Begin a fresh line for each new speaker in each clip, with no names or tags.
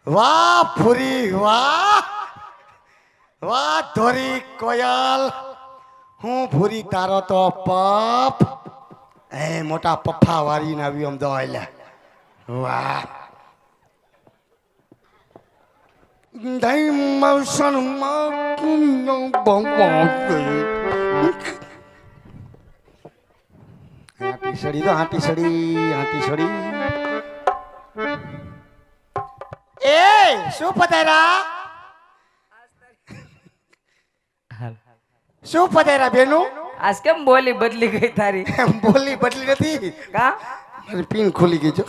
વાહ ફૂરી વાહ વાહ ધોરી કોયલ હું ભૂરી તારો તો પપ એ મોટા પપ્પા વાળીને આવ્યું આમ દવા લે વાહ આટી સડી તો આટી સડી એ શું પધાર્યા શું પધાર્યા બેનું
આજ કેમ બોલી બદલી ગઈ તારી?
બોલી બદલી નથી
કા
મારી પિન ખુલી ગઈ જો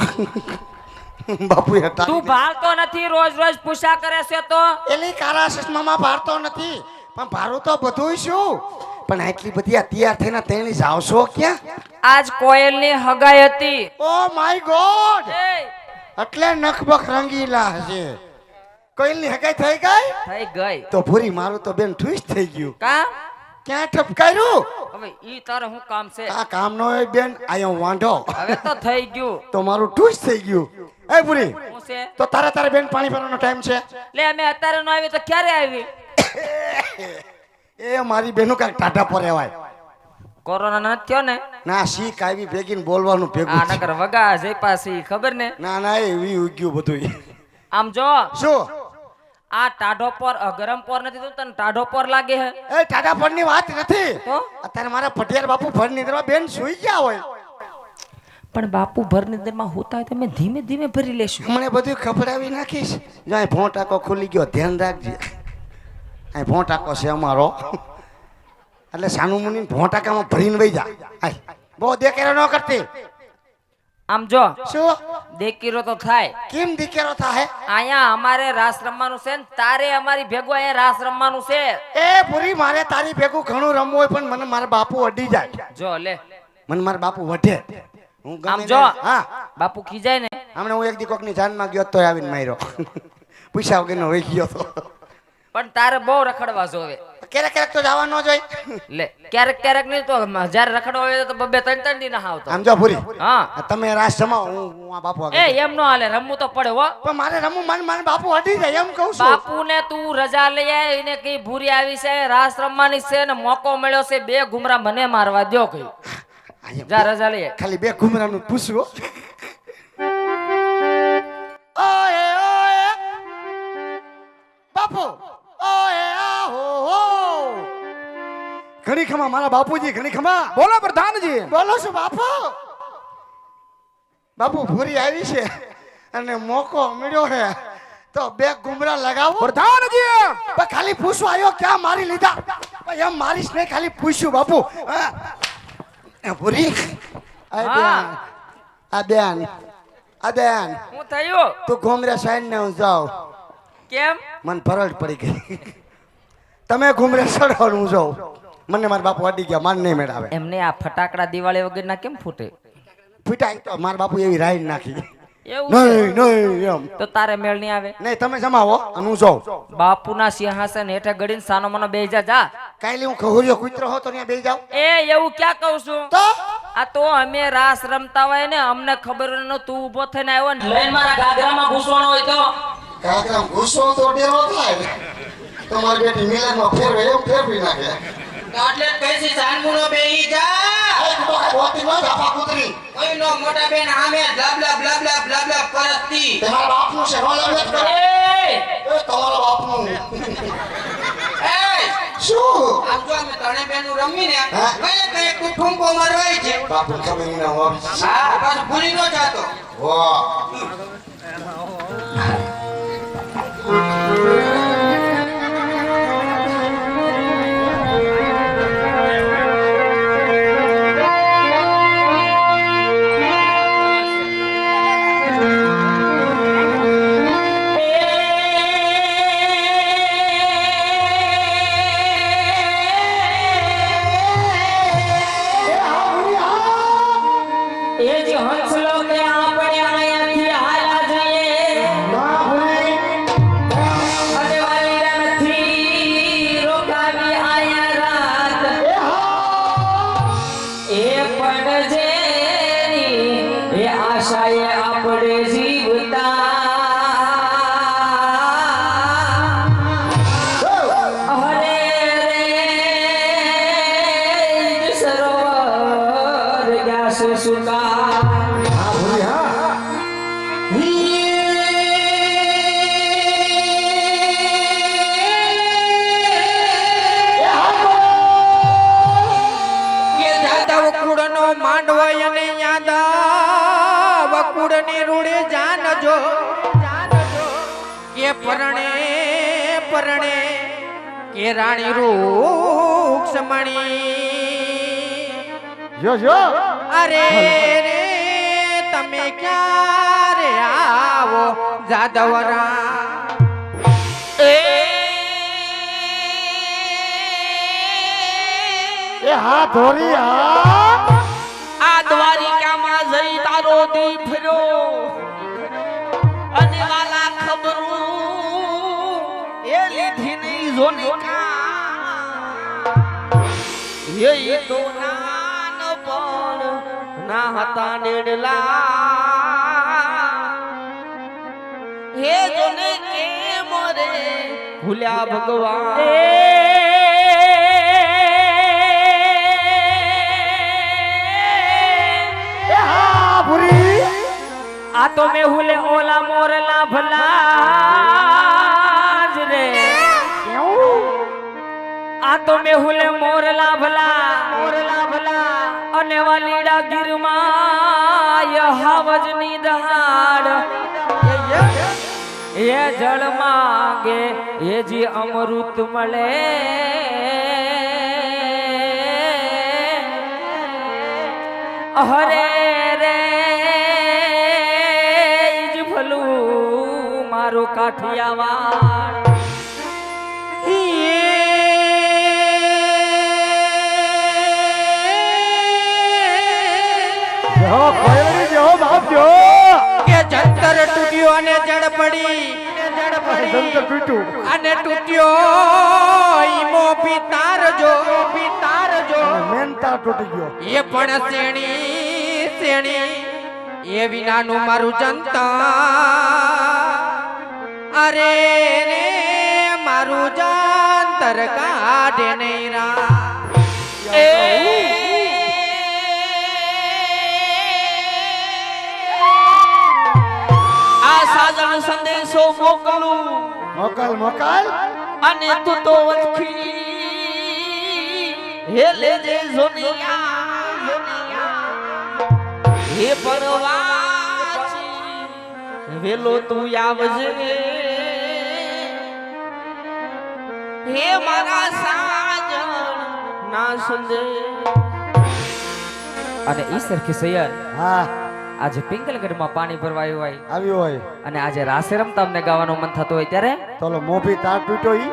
બાપુ
તું ભારતો નથી, રોજ રોજ પૂછા કરે છે તો
એલી કારા ચશ્મામાં ભારતો નથી પણ ભારું તો બધું શું પણ આટલી બધી આ તૈયાર થઈને તેણી જાવશો ક્યાં?
આજ કોયલની હગાઈ હતી.
ઓ માય ગોડ
એ
એટલે નખબખ રંગીલા હશે કોઈલની હગાઈ થઈ ગઈ
થઈ ગઈ
તો ભૂરી મારું તો બેન ઠુસ થઈ ગયું
કા
ક્યાં ઠપકાર્યું
હવે ઈ તારે શું કામ છે?
આ કામ નો હોય બેન આયો વાંઢો
હવે તો થઈ ગયું.
તો મારું ઠુસ થઈ ગયું એ ભૂરી
શું છે?
તો તારે બેન પાણી ભરવાનો ટાઈમ છે
લે અમે અત્યારે નો આવી તો ક્યારે આવી?
એ મારી બેનો કાંઈક ટાટા પર રહેવાય
કોરોના નથી થયો ને?
ના શીખ આવી ભેગીને બોલવાનું ભેગું
આ
છે.
નગર વગા જઈ પાછી ખબર ને?
ના ના એવી ઉગ્યું બધું
આમ જો
શું
આ ટાઢો પર ગરમ પર નથી તો તને ટાઢો પર લાગે હે
એ ટાટા પરની વાત નથી
તો?
અત્યારે મારા પટિયાર બાપુ ભર નિદ્રમાં બેન સુઈ ગયા હોય
પણ બાપુ ભરનિંદરમાં હોતા હોય તો અમે ધીમે ધીમે ભરી લેશું.
મને બધું ખબડાવી નાખીશ જાય ભોં ટાંકો ખુલી ગયો ધ્યાન રાખજે અહીં ભોં ટાંકો છે અમારો એટલે સાનું મુની ભોં ટાંકામાં ભરીને વહી જા હાય બહુ દેકેરો ન કરતી
આમ જો
શું
દેકીરો તો થાય.
કેમ દીકેરો થાય
અહીંયા અમારે રાસ રમવાનું છે ને તારે અમારી ભેગું અહીંયા રાસ રમવાનું છે.
એ પૂરી મારે તારી ભેગું ઘણું રમવું હોય પણ મને મારા બાપુ અડી જાય
જો લે
મને મારા બાપુ વઢે હું
આમ
ગમે
જો
ને- હા
બાપુ ખીજાય ને
હમણાં હું એક દી કોકની જાનમાં ગયો તો આવીને માર્યો પૂછ્યા વગરનો વહી ગયો તો
પણ તારે બહુ રખડવા જોવે.
ક્યારેક ક્યારેક તો જવા ન જોઈ
લે ક્યારેક ક્યારેક નહીં તો જ્યારે રખડવા હોય તો બબે ત્રણ ત્રણ દી ના આવતો.
આમ જો પૂરી
હા
તમે રાસ જમાવો હું આ બાપુ આગળ
એ એમ નો હાલે, રમવું તો પડે હો.
પણ મારે રમવું મારે બાપુ અડી જાય એમ કહું છું
બાપુ ને તું રજા લઈ આય એને કઈ ભૂરી આવી છે રાસ રમવાની છે ને મોકો મળ્યો છે બે ઘુમરા મને મારવા દ્યો કઈ જા રજા લઈ આય.
ખાલી બે ઘુમરાનું પૂછવું ઓએ ઓએ બાપુ ઓએ આહો હો ઘણી ખમા મારા બાપુજી ઘણી ખમા
બોલો પ્રધાનજી.
બોલો છું બાપુ બાપુ ભૂરી આવી છે અને મોકો મળ્યો છે તો બે ઘુમરા લગાવો
પ્રધાનજી
પણ ખાલી પૂછવા આવ્યો ક્યાં મારી લીધા પણ એમ મારીશ નહીં ખાલી પૂછ્યું બાપુ હા. એ ભૂરી આ બેન
હું થયું
તું ઘુમરા સાઈડ ને હું જાઉં
કેમ?
મને ફરજ પડી ગઈ તમે ઘુમરે સડો હું જાઉં મને મારા બાપુ અડી ગયા માર નહીં મેળાવે
એમને આ ફટાકડા દિવાળી વગરના કેમ ફૂટે?
ફૂટાય તો મારા બાપુ એવી રાઈ નાખી
એવું
નહીં
છે?
નહીં એમ
તો તારે મેળ નહીં આવે.
નહીં તમે જમાવો અને હું જાઉં
બાપુના સિંહાસન હેઠે ગડીને સાનો મનો બેહી જા.
કાલે હું ખહુરિયો કૂતરો હો તો ત્યાં બેસી જાઉં
એ એવું ક્યાં કહું છું?
તો
આ તો અમે રાસ રમતા હોય ને અમને ખબર ન તું ઊભો થઈને આવ્યો ને લઈને મારા ગાગરામાં ઘૂસવાનો હોય તો
કાકરામ ઘૂસો તો ડેરો થાય તમારી બેટી મિલનમાં ફેરવે એમ ફેરવી નાખે
એટલે કઈસી સાનમુનો બેહી જા
બોતી નો ધાપા કૂતરી
કઈનો મોટા બેન આમે બ્લા બ્લા બ્લા બ્લા બ્લા બ્લા કરતી
તમારા બાપનું છે નો લાવ્યા કરે
એ
એ તમારા બાપનું
એ
શું
આમ જો અમે તણે બેનું રમીને
હા?
કઈ કઈ કુઠુંબો મારવાય છે
બાપુ ખબર ના હોય
હા બસ ભૂલી ન જાતો
વાહ
એ જે હંસલો કે આપણે અહીંયાથી હાલા જઈએ. અરે
પરણે પરણે કે રાણી રૂક્ષમણી
જો જો
અરે રે તમે ક્યારે આવો જાદવરા
એ હા ધોરી હા
આ દ્વારિકામાં જઈ તારો દી ફર્યો અને વાલા ખબરું એ લીધી નહીં જોનિકા એ તો નાન પણ ના હતા નેડલા હે જોને કેમ રે ભૂલ્યા ભગવાન આ તો મેં હુલે ઓલા મોરલા ભલા જ રે આ તો મેં હુલે મોરલા ભલા અને વાલીડા ગીરમાં હાવજની દહાડ એ જળ માંગે એ જી અમૃત મળે હરે રે મારું કાઠિયાવાડ
જો કોયડી જો બાપ જો
કે જંતર તૂટ્યો અને જડ પડી
જંતર તૂટ્યું
અને તૂટ્યો ઈમો પિતાર જો
મેનતા તૂટી ગયો
એ પણ શેણી એ વિનાનું મારું જંતર અરે રે મારું જંતર કાઢે નહીં રા
આ સાજણ સંદેશો મોકલું
મોકલ
અને તું તો વખી હે લેજે જોનિયા હે પરવાચી વેલો તું આવજે હે મારા સાજણ ના સંદે અને ઈશ્વર કે સૈયર
હા
આજે પિંગલગઢમાં પાણી ભરવાયું હોય
આવ્યો હોય
અને આજે રાસે રમતા અમને ગાવાનું મન થતું હોય ત્યારે
તોલો મોભી તાર તૂટ્યો ઈ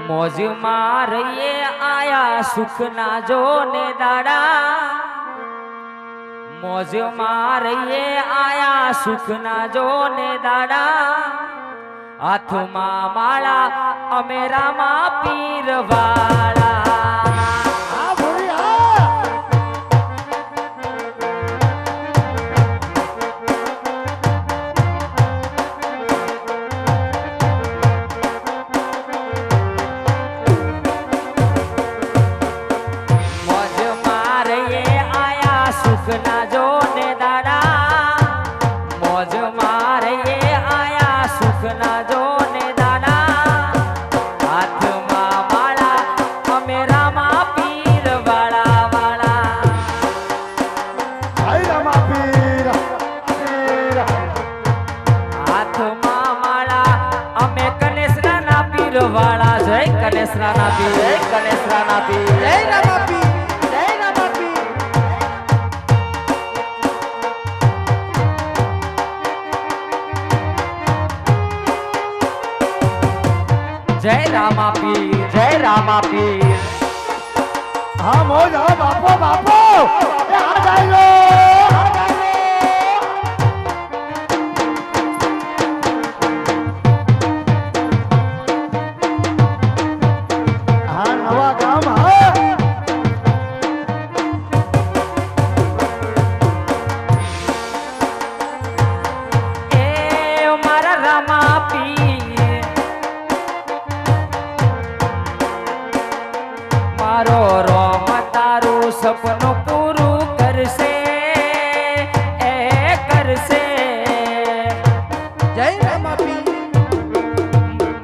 મોજ મારયે આયા સુખ ના જોને દાડા મોજ મારયે આયા સુખ ના જોને દાડા હાથમાં માળા અમે રામા પીર વાળા
આ ભોરી આ
મોજ મારયે આયા સુખ ના જોને દાડા મોજ મારયે આયા સુખ ના જોને દાડા હાથમાં માળા અમે રામા પીર વાળા વાળા
આઈ રામા પીર
હાથમાં માળા અમે કનેસરાના પીર વાળા જય કનેસરાના પીર જય કનેસરાના પીર
જય રામાપી જય રામાપી
જય રામા પીર જય રામા પીર
હા મોજ હા બાપો એ આ ગાયલો હા નવા ગામ હા
એ મારા રામા પીર મારો રોમ તારું સપનું પૂરું કરશે એ કરશે
જય રામાપી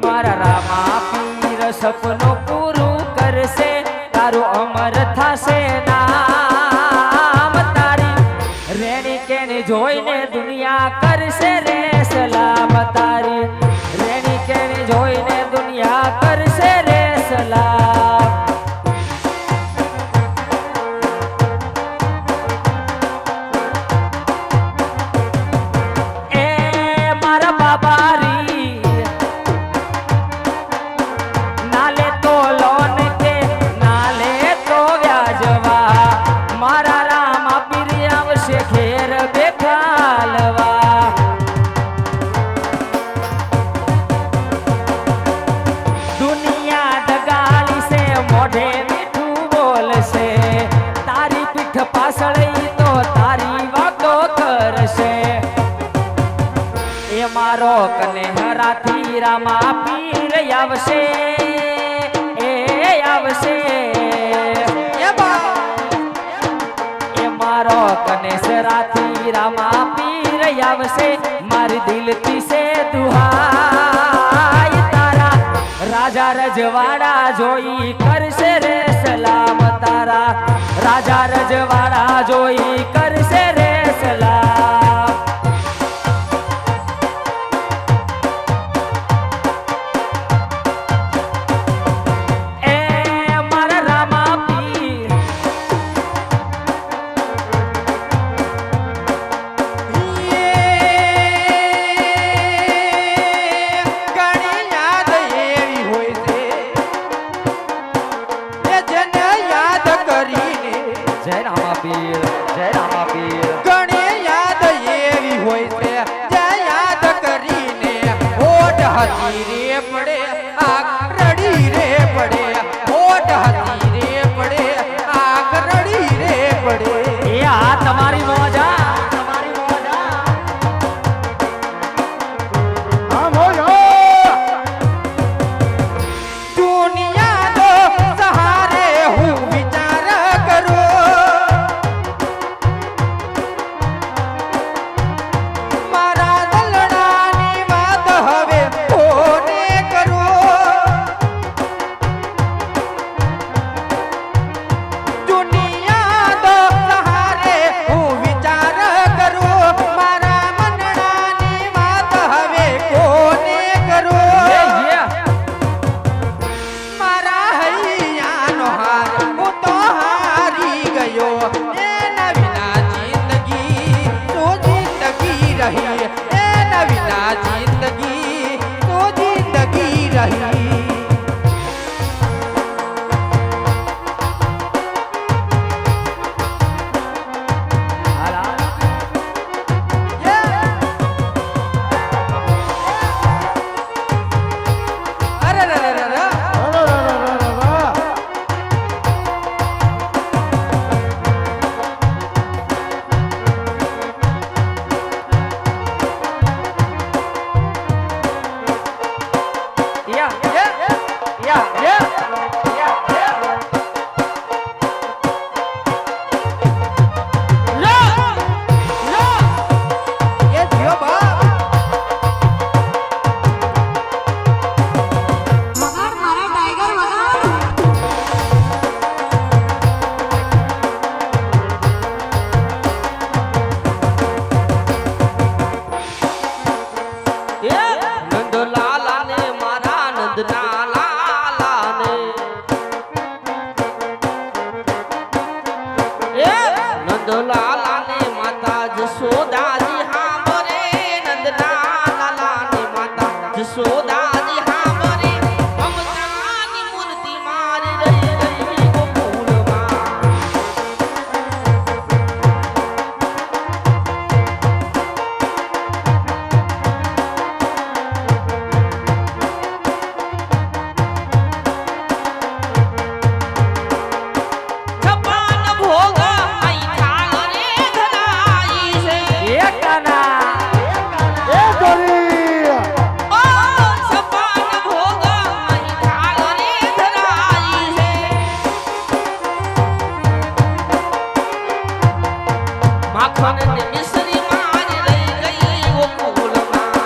મારા રામા પીર સપનું પૂરું કરશે તારું અમર થશે નામ તારી રેણી કેની મારી નાલે તો લોન કે નાલે તો વ્યાજવા મારા રામા પીર આવશે ઘેર બેઠાલવા દુનિયા દગાલી છે મોઢે મીઠું બોલશે તારી પીઠ પાછળ ઈ તો તારી વાતો કરશે એ મારો કનેહરાથી રામા પીર આવશે એ આવશે એ મારો કનેસરાથી રામા પીર આવશે મારી દિલથી છે દુહાઈ તારા રાજા રજવાડા જોઈ કરશે રે સલામ તારા રાજા રજવાડા જોઈ કરશે રે સલામ એ મારા રામા પીર
ઘણી યાદ એવી હોય છે એ જેને યાદ કરીને
જય રામા પીર જય રામા પીર
ઘણી યાદ એવી હોય છે જે યાદ કરીને હોઠ હસી રે પડે આગ રડી રે પડે હોઠ હસી રે પડે આગ રડી રે પડે
એ આ તમારી મોજા
હા બોલો
દુનિયા તો સહારે હું વિચાર કરું મારા દલડાની વાત હવે કોને કરું દુનિયા તો સહારે હું વિચાર કરું મારા મનડાની વાત હવે કોને કરું મારા હૈયાનો હાર હું તો હારી ગયો એના વિના જિંદગી શું જિંદગી રહી એના વિના જિંદગી શું જિંદગી રહી અરે રે રે રે રે. એ થયો બા
વગાડ મારા ટાઈગર વગાડ
નંદલાલા ને મારા નંદના લાલા ને નંદલાલા ને માતા જશોદાજી હાંભરે નંદના લાલા ને માતા જશોદાજી હાંભરે મમતાની મૂર્તિ મારી રહી રહી ગોકુળમાં છપ્પન ભોગ અહીં થાળ રે ધરાઈ છે
એ ગોરી
ઓ છપ્પન ભોગ અહીં થાળ રે ધરાઈ છે માખણ ને મિશ્રી મારી રહી ગઈ ગોકુળમાં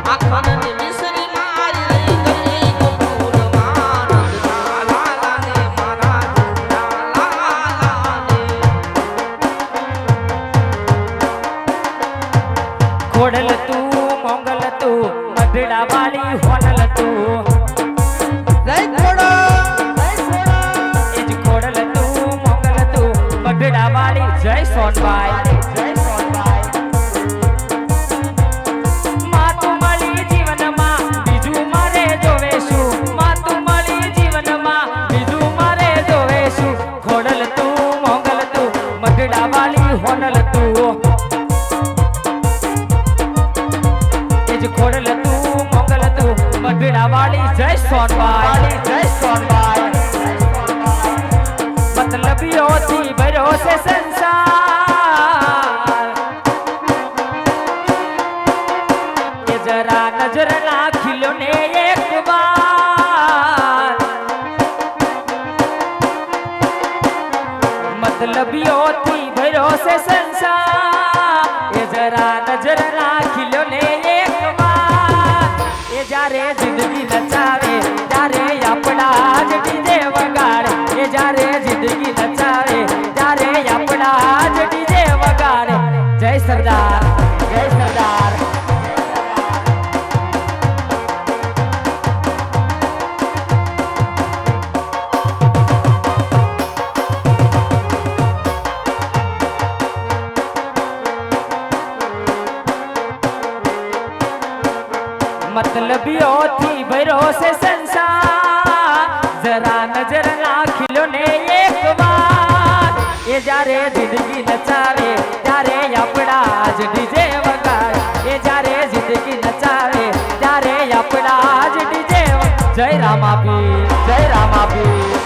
માખણ ને મિશ્રી મારી રહી ગઈ ગોકુળમાં નંદના લાલા ને મારા નંદના લાલા ને ખોડલ તું મોંગલ તું મઢડા વાળી હોનલ તું
જય થોડો
એ જ ખોડલ તું મોંગલ તું મઢડા વાળી જય સોનબાઈ માતું મળી જીવ
ખોડલ તું મોગલ તું મઢડા વાળી જય સોનબાઈ જય સોનબાઈ મતલબીઓથી ભર્યો છે સંસાર એ જરા નજર નાખી લો ને એક વાર મતલબીઓથી ભર્યો છે સંસાર એ જરા નજર નાખી લો ને એક વાર એ જ્યારે જિંદગી નચાવે ત્યારે આપણા જ ડીજે વગાડે એ જ્યારે જિંદગી નચાવે ત્યારે આપણા જ ડીજે વગાડે જય સરદાર જય સરદાર મતલબીઓથી ભર્યો છે સંસાર જરા નજર નાખી લો ને એક વાર એ જ્યારે જિંદગી નચાવે ત્યારે આપણા જ ડીજે વગાડે એ જ્યારે જિંદગી નચાવે ત્યારે આપણા જ ડીજે જય રામાપી જય રામાપી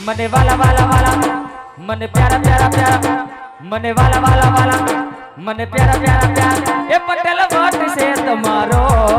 મને વાલા વાલા વાલા મને પ્યારા પ્યારા પ્યારા મને વાલા વાલા વાલા મને પ્યારા પ્યારા પ્યારા એ પટેલ વટ છે તમારો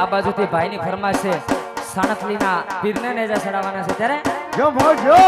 આ બાજુથી ભાઈની ફરમાશ છે સણથલીના પીરને નેજા ચડાવવાના છે ત્યારે
જો મોજો